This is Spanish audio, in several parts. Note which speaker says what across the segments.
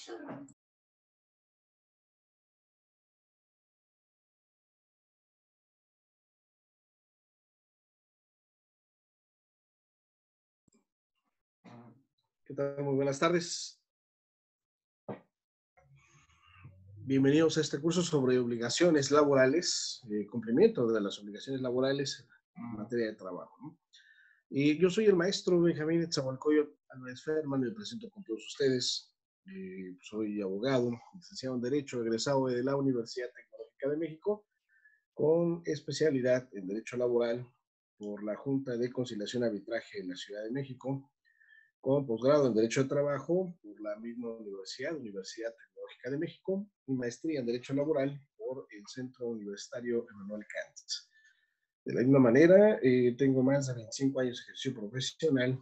Speaker 1: ¿Qué tal? Muy buenas tardes. Bienvenidos a este curso sobre obligaciones laborales, cumplimiento de las obligaciones laborales en materia de trabajo, ¿no? Y yo soy el maestro Benjamín Etzahualcoyotl Álvarez Ferman, me presento con todos ustedes. Soy abogado, licenciado en Derecho, egresado de la Universidad Tecnológica de México, con especialidad en Derecho Laboral por la Junta de Conciliación y Arbitraje de la Ciudad de México, con posgrado en Derecho de Trabajo por la misma Universidad Tecnológica de México, y maestría en Derecho Laboral por el Centro Universitario Immanuel Kant. De la misma manera, tengo más de 25 años de ejercicio profesional,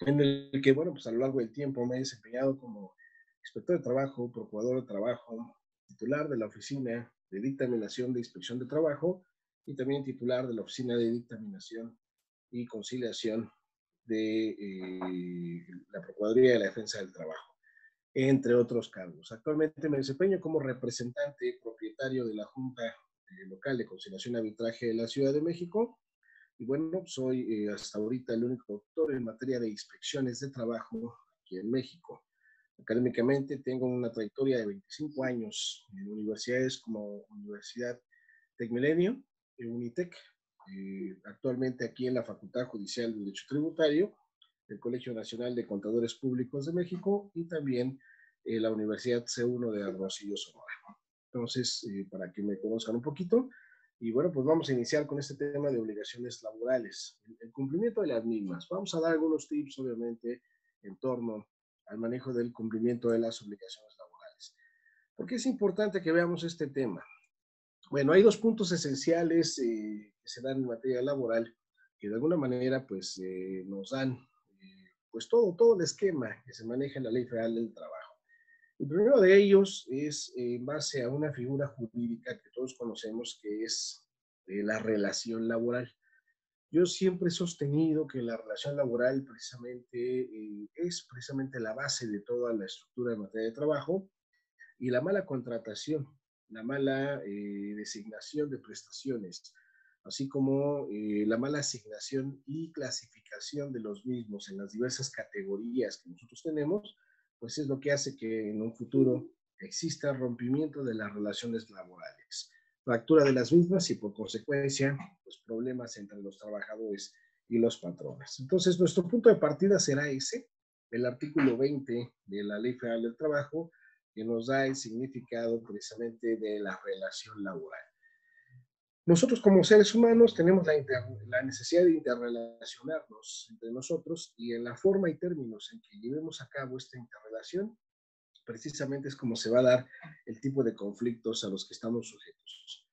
Speaker 1: en el que, bueno, pues a lo largo del tiempo me he desempeñado como inspector de trabajo, procurador de trabajo, titular de la Oficina de Dictaminación de Inspección de Trabajo y también titular de la Oficina de Dictaminación y Conciliación de la Procuraduría de la Defensa del Trabajo, entre otros cargos. Actualmente me desempeño como representante propietario de la Junta Local de Conciliación y Arbitraje de la Ciudad de México, y bueno, soy hasta ahorita el único doctor en materia de inspecciones de trabajo aquí en México. Académicamente tengo una trayectoria de 25 años en universidades como Universidad Tecmilenio, Unitec, actualmente aquí en la Facultad Judicial de Derecho Tributario, el Colegio Nacional de Contadores Públicos de México y también la Universidad C1 de Hermosillo, Sonora. Entonces, para que me conozcan un poquito, y bueno, pues vamos a iniciar con este tema de obligaciones laborales, el cumplimiento de las mismas. Vamos a dar algunos tips, obviamente, en torno al manejo del cumplimiento de las obligaciones laborales. ¿Por qué es importante que veamos este tema? Bueno, hay dos puntos esenciales que se dan en materia laboral que de alguna manera pues nos dan pues todo el esquema que se maneja en la Ley Federal del Trabajo. El primero de ellos es en base a una figura jurídica que todos conocemos, que es la relación laboral. Yo siempre he sostenido que la relación laboral precisamente es precisamente la base de toda la estructura de materia de trabajo, y la mala contratación, la mala designación de prestaciones, así como la mala asignación y clasificación de los mismos en las diversas categorías que nosotros tenemos, pues es lo que hace que en un futuro exista rompimiento de las relaciones laborales, fractura de las mismas y por consecuencia, pues problemas entre los trabajadores y los patrones. Entonces, nuestro punto de partida será ese, el artículo 20 de la Ley Federal del Trabajo, que nos da el significado precisamente de la relación laboral. Nosotros como seres humanos tenemos la necesidad de interrelacionarnos entre nosotros, y en la forma y términos en que llevemos a cabo esta interrelación, precisamente es como se va a dar el tipo de conflictos a los que estamos sujetos.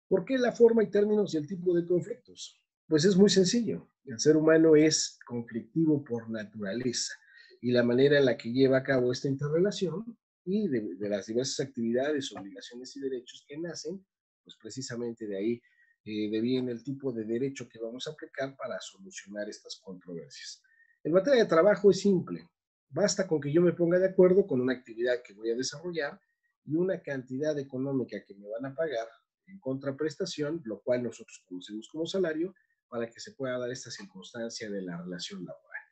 Speaker 1: ¿Por qué la forma y términos y el tipo de conflictos? Pues es muy sencillo. El ser humano es conflictivo por naturaleza, y la manera en la que lleva a cabo esta interrelación y de las diversas actividades, obligaciones y derechos que nacen, pues precisamente de ahí deviene el tipo de derecho que vamos a aplicar para solucionar estas controversias. En materia de trabajo es simple. Basta con que yo me ponga de acuerdo con una actividad que voy a desarrollar y una cantidad económica que me van a pagar en contraprestación, lo cual nosotros conocemos como salario, para que se pueda dar esta circunstancia de la relación laboral.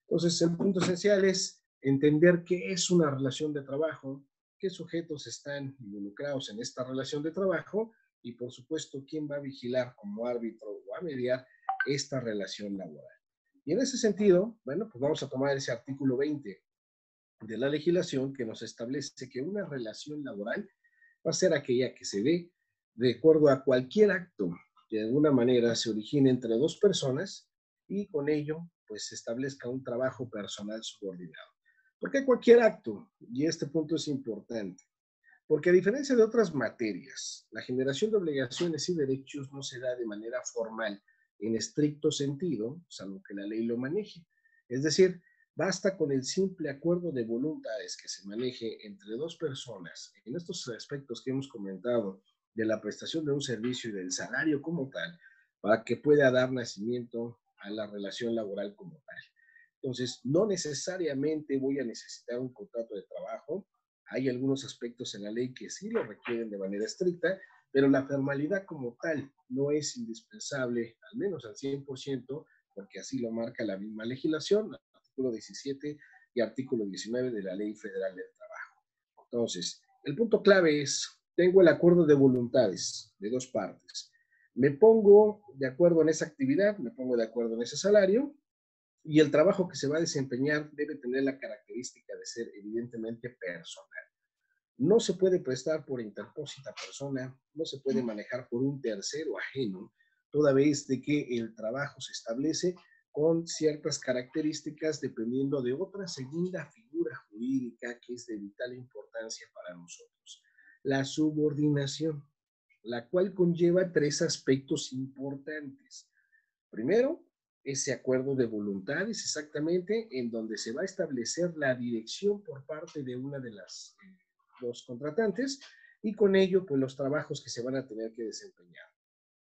Speaker 1: Entonces, el punto esencial es entender qué es una relación de trabajo, qué sujetos están involucrados en esta relación de trabajo y, por supuesto, quién va a vigilar como árbitro o a mediar esta relación laboral. Y en ese sentido, bueno, pues vamos a tomar ese artículo 20 de la legislación que nos establece que una relación laboral va a ser aquella que se dé de acuerdo a cualquier acto que de alguna manera se origine entre dos personas y con ello pues se establezca un trabajo personal subordinado. ¿Por qué cualquier acto? Y este punto es importante. Porque a diferencia de otras materias, la generación de obligaciones y derechos no se da de manera formal en estricto sentido, salvo que la ley lo maneje. Es decir, basta con el simple acuerdo de voluntades que se maneje entre dos personas en estos aspectos que hemos comentado de la prestación de un servicio y del salario como tal, para que pueda dar nacimiento a la relación laboral como tal. Entonces, no necesariamente voy a necesitar un contrato de trabajo, Hay algunos aspectos en la ley que sí lo requieren de manera estricta, pero la formalidad como tal no es indispensable, al menos al 100%, porque así lo marca la misma legislación, artículo 17 y artículo 19 de la Ley Federal del Trabajo. Entonces, el punto clave es, tengo el acuerdo de voluntades de dos partes. Me pongo de acuerdo en esa actividad, me pongo de acuerdo en ese salario, y el trabajo que se va a desempeñar debe tener la característica de ser evidentemente personal. No se puede prestar por interpósita persona, no se puede manejar por un tercero ajeno, toda vez de que el trabajo se establece con ciertas características dependiendo de otra segunda figura jurídica que es de vital importancia para nosotros, la subordinación, la cual conlleva tres aspectos importantes. Primero, ese acuerdo de voluntades exactamente en donde se va a establecer la dirección por parte de una de las dos contratantes y con ello pues los trabajos que se van a tener que desempeñar.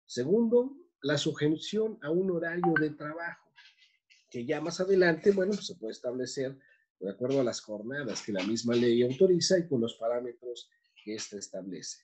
Speaker 1: Segundo, la sujeción a un horario de trabajo que ya más adelante, bueno, pues se puede establecer de acuerdo a las jornadas que la misma ley autoriza y con los parámetros que ésta establece.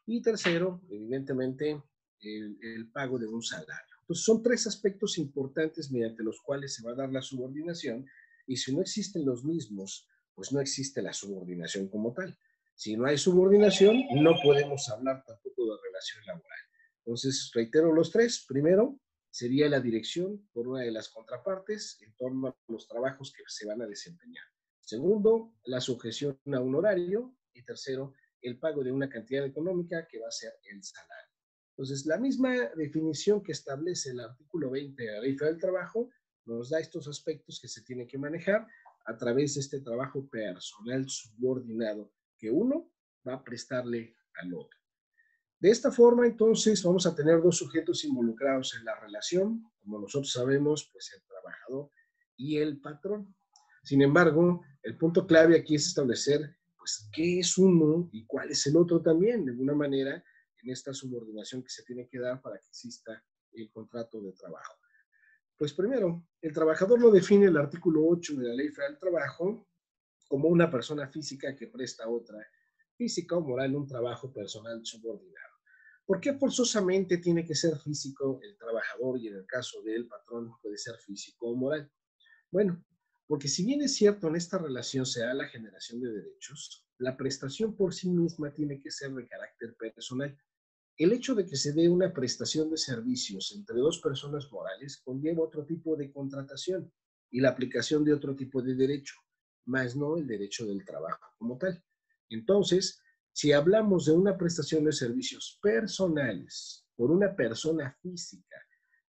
Speaker 1: Y tercero, evidentemente, el pago de un salario. Entonces, son tres aspectos importantes mediante los cuales se va a dar la subordinación y si no existen los mismos, pues no existe la subordinación como tal. Si no hay subordinación, no podemos hablar tampoco de relación laboral. Entonces, reitero los tres. Primero, sería la dirección por una de las contrapartes en torno a los trabajos que se van a desempeñar. Segundo, la sujeción a un horario. Y tercero, el pago de una cantidad económica que va a ser el salario. Entonces, la misma definición que establece el artículo 20 de la Ley Federal del Trabajo nos da estos aspectos que se tienen que manejar a través de este trabajo personal subordinado que uno va a prestarle al otro. De esta forma, entonces, vamos a tener dos sujetos involucrados en la relación, como nosotros sabemos, pues el trabajador y el patrón. Sin embargo, el punto clave aquí es establecer, pues, qué es uno y cuál es el otro también, de alguna manera, en esta subordinación que se tiene que dar para que exista el contrato de trabajo. Pues primero, el trabajador lo define el artículo 8 de la Ley Federal del Trabajo como una persona física que presta a otra, física o moral, un trabajo personal subordinado. ¿Por qué forzosamente tiene que ser físico el trabajador y en el caso del patrón puede ser físico o moral? Bueno, porque si bien es cierto en esta relación se da la generación de derechos, la prestación por sí misma tiene que ser de carácter personal. El hecho de que se dé una prestación de servicios entre dos personas morales conlleva otro tipo de contratación y la aplicación de otro tipo de derecho, más no el derecho del trabajo como tal. Entonces, si hablamos de una prestación de servicios personales por una persona física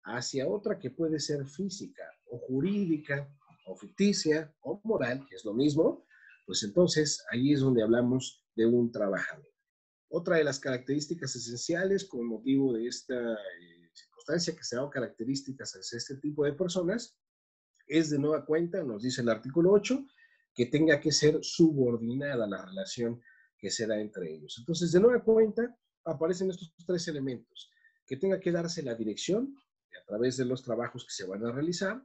Speaker 1: hacia otra que puede ser física o jurídica o ficticia o moral, que es lo mismo, pues entonces ahí es donde hablamos de un trabajador. Otra de las características esenciales con motivo de esta circunstancia que se da características hacia este tipo de personas es de nueva cuenta, nos dice el artículo 8, que tenga que ser subordinada la relación que se da entre ellos. Entonces, de nueva cuenta, aparecen estos tres elementos, que tenga que darse la dirección a través de los trabajos que se van a realizar,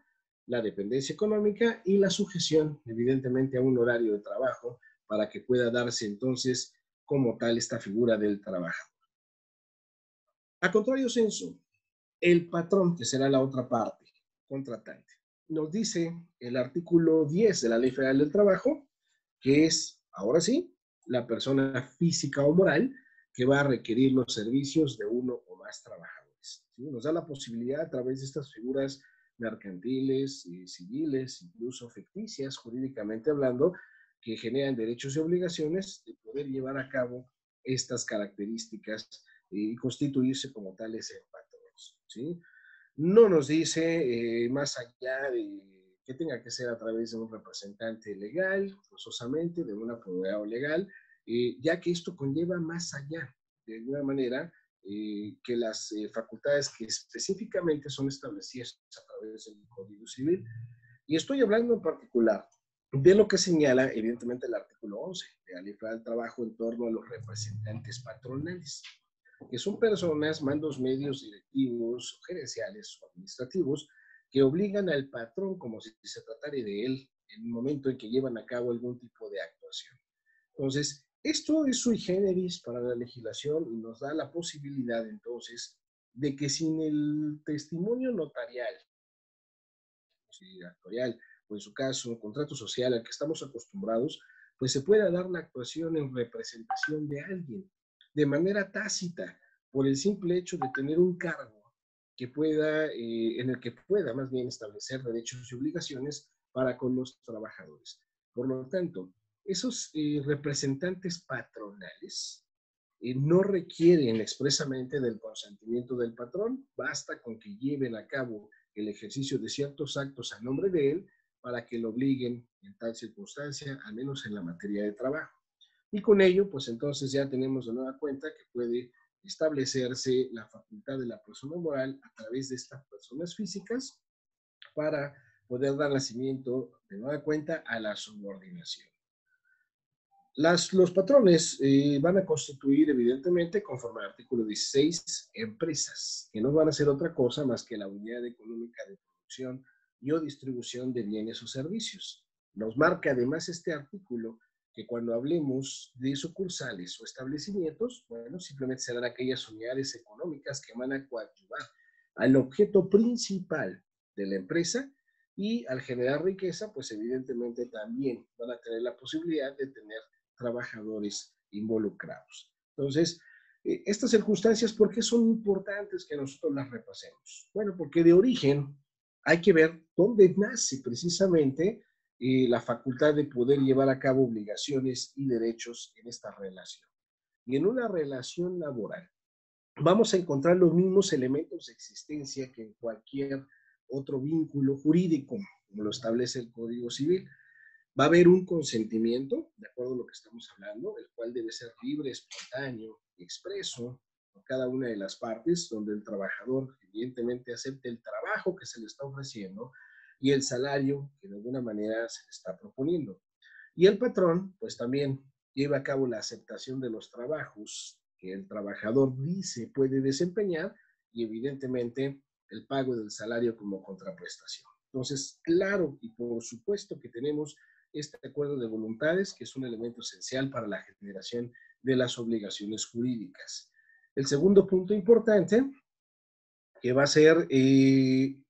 Speaker 1: la dependencia económica y la sujeción, evidentemente, a un horario de trabajo para que pueda darse entonces como tal esta figura del trabajador. A contrario sensu, el patrón, que será la otra parte, contratante, nos dice el artículo 10 de la Ley Federal del Trabajo, que es, ahora sí, la persona física o moral que va a requerir los servicios de uno o más trabajadores. ¿Sí? Nos da la posibilidad a través de estas figuras mercantiles, civiles, incluso ficticias, jurídicamente hablando, que generan derechos y obligaciones de poder llevar a cabo estas características y constituirse como tales en patrones. ¿Sí? No nos dice más allá de que tenga que ser a través de un representante legal, forzosamente, de un apoderado legal, ya que esto conlleva más allá, de alguna manera, que las facultades que específicamente son establecidas a través del Código Civil. Y estoy hablando en particular de lo que señala, evidentemente, el artículo 11 de la Ley Federal del Trabajo en torno a los representantes patronales, que son personas, mandos medios, directivos, gerenciales o administrativos, que obligan al patrón como si se tratara de él en el momento en que llevan a cabo algún tipo de actuación. Entonces, esto es sui generis para la legislación y nos da la posibilidad entonces de que sin el testimonio notarial, actuarial, o en su caso, un contrato social al que estamos acostumbrados, pues se pueda dar la actuación en representación de alguien, de manera tácita, por el simple hecho de tener un cargo que pueda, en el que pueda más bien establecer derechos y obligaciones para con los trabajadores. Por lo tanto, esos representantes patronales no requieren expresamente del consentimiento del patrón, basta con que lleven a cabo el ejercicio de ciertos actos a nombre de él para que lo obliguen en tal circunstancia, al menos en la materia de trabajo. Y con ello, pues entonces ya tenemos de nueva cuenta que puede establecerse la facultad de la persona moral a través de estas personas físicas para poder dar nacimiento de nueva cuenta a la subordinación. Los patrones van a constituir, evidentemente, conforme al artículo 16, empresas, que no van a ser otra cosa más que la unidad económica de producción y o distribución de bienes o servicios. Nos marca además este artículo que cuando hablemos de sucursales o establecimientos, bueno, simplemente serán aquellas unidades económicas que van a coadyuvar al objeto principal de la empresa y al generar riqueza, pues evidentemente también van a tener la posibilidad de tener trabajadores involucrados. Entonces, estas circunstancias, ¿por qué son importantes que nosotros las repasemos? Bueno, porque de origen hay que ver dónde nace precisamente la facultad de poder llevar a cabo obligaciones y derechos en esta relación. Y en una relación laboral, vamos a encontrar los mismos elementos de existencia que en cualquier otro vínculo jurídico, como lo establece el Código Civil. Va a haber un consentimiento, de acuerdo a lo que estamos hablando, el cual debe ser libre, espontáneo, expreso por cada una de las partes, donde el trabajador evidentemente acepte el trabajo que se le está ofreciendo y el salario que de alguna manera se le está proponiendo. Y el patrón, pues también lleva a cabo la aceptación de los trabajos que el trabajador dice puede desempeñar y evidentemente el pago del salario como contraprestación. Entonces, claro y por supuesto que tenemos este acuerdo de voluntades, que es un elemento esencial para la generación de las obligaciones jurídicas. El segundo punto importante, que va a ser el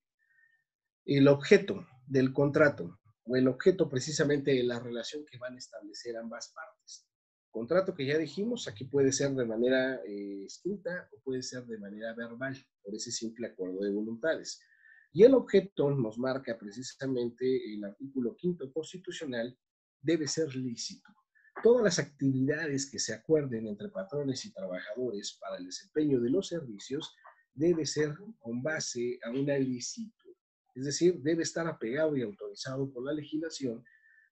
Speaker 1: objeto del contrato, o el objeto precisamente de la relación que van a establecer ambas partes. Contrato que ya dijimos, aquí puede ser de manera escrita o puede ser de manera verbal, por ese simple acuerdo de voluntades. Y el objeto nos marca precisamente el artículo 5º constitucional, debe ser lícito. Todas las actividades que se acuerden entre patrones y trabajadores para el desempeño de los servicios debe ser con base a una licitud. Es decir, debe estar apegado y autorizado por la legislación,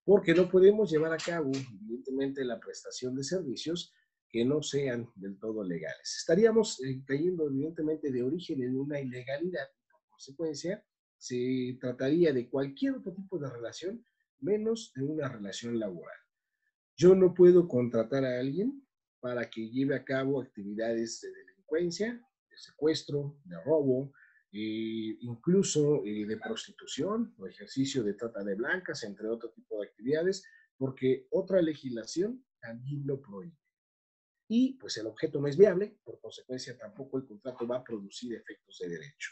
Speaker 1: porque no podemos llevar a cabo, evidentemente, la prestación de servicios que no sean del todo legales. Estaríamos cayendo, evidentemente, de origen en una ilegalidad. Por consecuencia, se trataría de cualquier otro tipo de relación, menos de una relación laboral. Yo no puedo contratar a alguien para que lleve a cabo actividades de delincuencia, de secuestro, de robo, incluso de prostitución o ejercicio de trata de blancas, entre otro tipo de actividades, porque otra legislación también lo prohíbe. Y pues el objeto no es viable, por consecuencia tampoco el contrato va a producir efectos de derecho.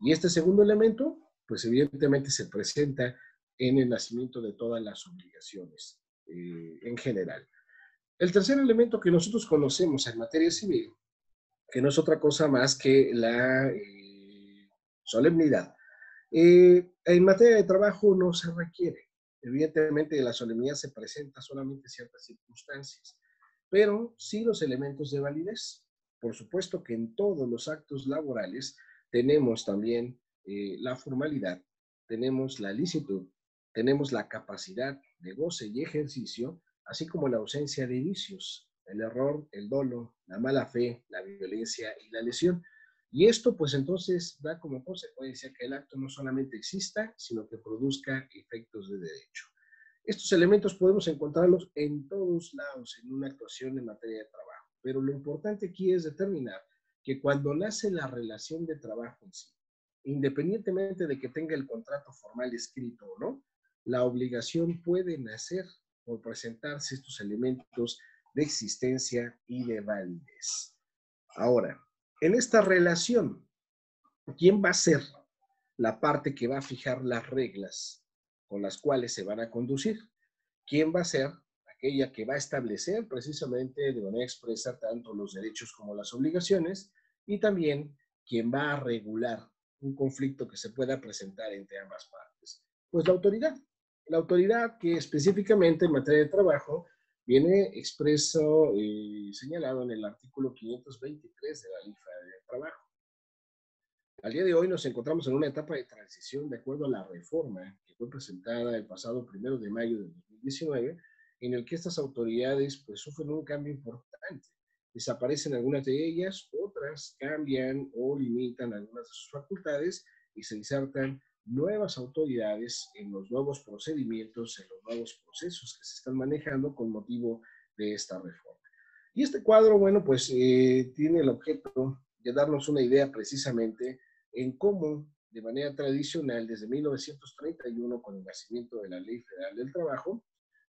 Speaker 1: Y este segundo elemento, pues evidentemente se presenta en el nacimiento de todas las obligaciones en general. El tercer elemento que nosotros conocemos en materia civil, que no es otra cosa más que la solemnidad. En materia de trabajo no se requiere. Evidentemente la solemnidad se presenta solamente en ciertas circunstancias, pero sí los elementos de validez. Por supuesto que en todos los actos laborales tenemos también la formalidad, tenemos la licitud, tenemos la capacidad de goce y ejercicio, así como la ausencia de vicios, el error, el dolo, la mala fe, la violencia y la lesión. Y esto pues entonces da como consecuencia que el acto no solamente exista, sino que produzca efectos de derecho. Estos elementos podemos encontrarlos en todos lados en una actuación en materia de trabajo, pero lo importante aquí es determinar que cuando nace la relación de trabajo en sí, independientemente de que tenga el contrato formal escrito o no, la obligación puede nacer por presentarse estos elementos de existencia y de validez. Ahora, en esta relación, ¿quién va a ser la parte que va a fijar las reglas con las cuales se van a conducir? ¿Quién va a ser aquella que va a establecer precisamente de manera expresa tanto los derechos como las obligaciones, y también quién va a regular un conflicto que se pueda presentar entre ambas partes? Pues la autoridad que específicamente en materia de trabajo viene expreso y señalado en el artículo 523 de la Ley Federal del Trabajo. Al día de hoy nos encontramos en una etapa de transición de acuerdo a la reforma que fue presentada el pasado 1 de mayo de 2019, en el que estas autoridades pues sufren un cambio importante. Desaparecen algunas de ellas, otras cambian o limitan algunas de sus facultades y se insertan nuevas autoridades en los nuevos procedimientos, en los nuevos procesos que se están manejando con motivo de esta reforma. Y este cuadro, bueno, pues tiene el objeto de darnos una idea precisamente en cómo, de manera tradicional, desde 1931, con el nacimiento de la Ley Federal del Trabajo,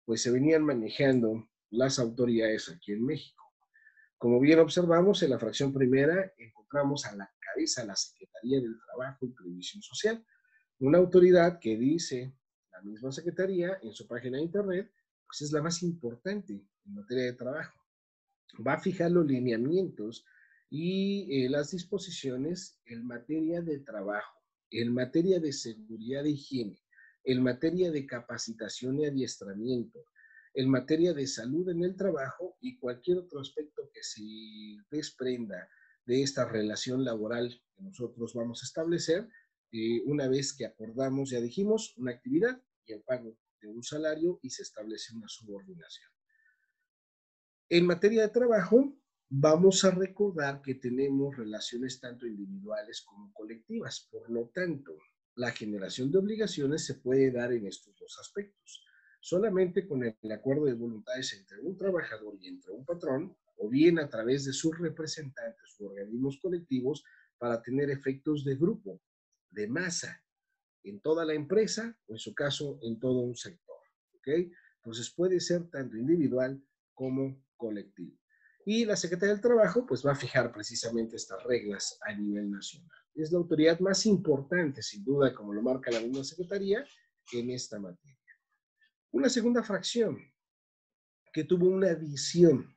Speaker 1: pues se venían manejando las autoridades aquí en México. Como bien observamos, en la fracción primera encontramos a la cabeza la Secretaría del Trabajo y Previsión Social, una autoridad que dice la misma Secretaría en su página de internet, pues es la más importante en materia de trabajo. Va a fijar los lineamientos y las disposiciones en materia de trabajo, en materia de seguridad e higiene, en materia de capacitación y adiestramiento, en materia de salud en el trabajo y cualquier otro aspecto que se desprenda de esta relación laboral que nosotros vamos a establecer una vez que acordamos, ya dijimos, una actividad y el pago de un salario y se establece una subordinación. En materia de trabajo, vamos a recordar que tenemos relaciones tanto individuales como colectivas. Por lo tanto, la generación de obligaciones se puede dar en estos dos aspectos. Solamente con el acuerdo de voluntades entre un trabajador y entre un patrón, o bien a través de sus representantes u organismos colectivos para tener efectos de grupo, de masa, en toda la empresa o en su caso en todo un sector. ¿Ok? Entonces puede ser tanto individual como colectivo. Y la Secretaría del Trabajo pues va a fijar precisamente estas reglas a nivel nacional. Es la autoridad más importante, sin duda, como lo marca la misma Secretaría, en esta materia. Una segunda fracción que tuvo una adición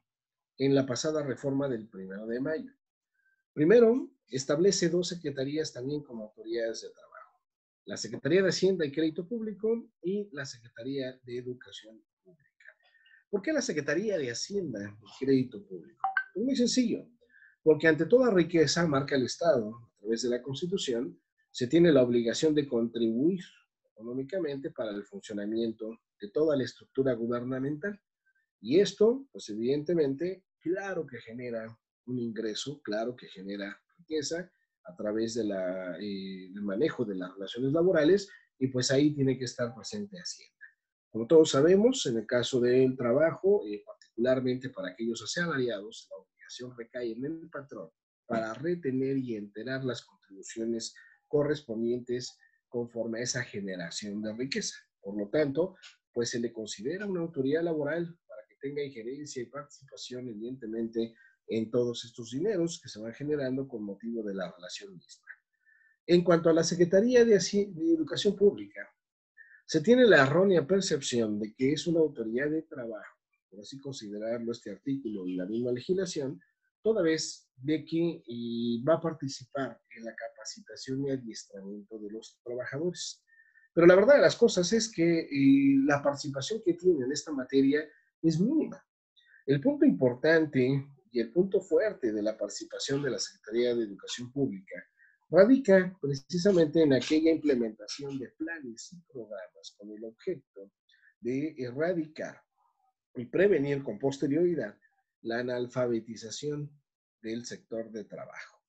Speaker 1: en la pasada reforma del 1 de mayo. Primero, establece dos secretarías también como autoridades de trabajo. La Secretaría de Hacienda y Crédito Público y la Secretaría de Educación Pública. ¿Por qué la Secretaría de Hacienda y Crédito Público? Pues muy sencillo, porque ante toda riqueza, marca el Estado, a través de la Constitución, se tiene la obligación de contribuir económicamente para el funcionamiento de toda la estructura gubernamental. Y esto, pues evidentemente, claro que genera un ingreso, claro que genera riqueza a través de del manejo de las relaciones laborales, y pues ahí tiene que estar presente Hacienda. Como todos sabemos, en el caso del trabajo, particularmente para aquellos asalariados, la obligación recae en el patrón para retener y enterar las contribuciones correspondientes conforme a esa generación de riqueza. Por lo tanto, pues se le considera una autoridad laboral para que tenga injerencia y participación, evidentemente, en todos estos dineros que se van generando con motivo de la relación misma. En cuanto a la Secretaría de Educación Pública, se tiene la errónea percepción de que es una autoridad de trabajo, por así considerarlo este artículo y la misma legislación, toda vez de que va a participar en la capacitación y adiestramiento de los trabajadores. Pero la verdad de las cosas es que la participación que tiene en esta materia es mínima. El punto importante y el punto fuerte de la participación de la Secretaría de Educación Pública radica precisamente en aquella implementación de planes y programas con el objeto de erradicar y prevenir con posterioridad la analfabetización del sector de trabajo.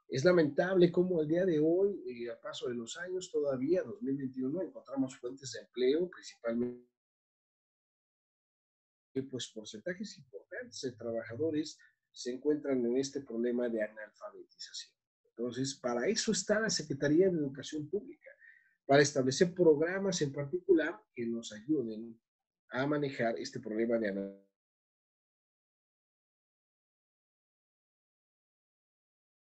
Speaker 1: Es lamentable cómo al día de hoy, a paso de los años, todavía 2021, encontramos fuentes de empleo, principalmente pues porcentajes importantes de trabajadores se encuentran en este problema de analfabetización. Entonces, para eso está la Secretaría de Educación Pública, para establecer programas en particular que nos ayuden a manejar este problema de